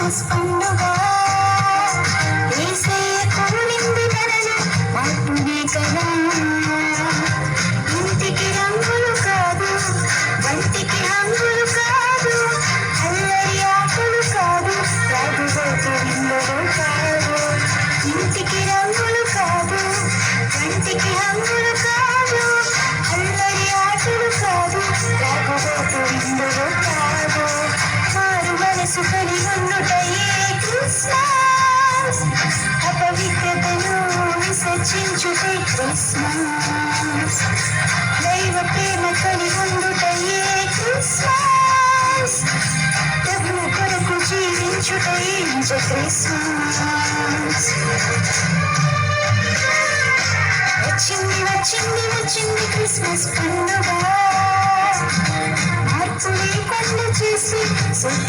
Christmas పండుగ యేసయ్య కోరింది ధరలు మార్పునే కదా. ఇంటికి రంగులు కాదు, వంటికి హంగులు కాదు, అల్లరి ఆటలు కాదు, రాగుబోతు విందులు కాదు. ఇంటికి రంగులు కాదు, వంటికి హంగులు కాదు, అల్లరి ఆటలు కాదు, రాగుబోతు విందులు కాదు. మారు మనసు కలిగి ఉండుటయే క్రిస్మస్, అపవిత్రతను విసర్జించుటే క్రిస్మస్. దైవ ప్రేమ కలిగి ఉండుటయే క్రిస్మస్, ప్రభువు కొరకు జీవించుటయే నిజ క్రిస్మస్. వచ్చింది వచ్చింది వచ్చింది క్రిస్మస్ పండుగ, మార్పుని కొండ చేసి శుభ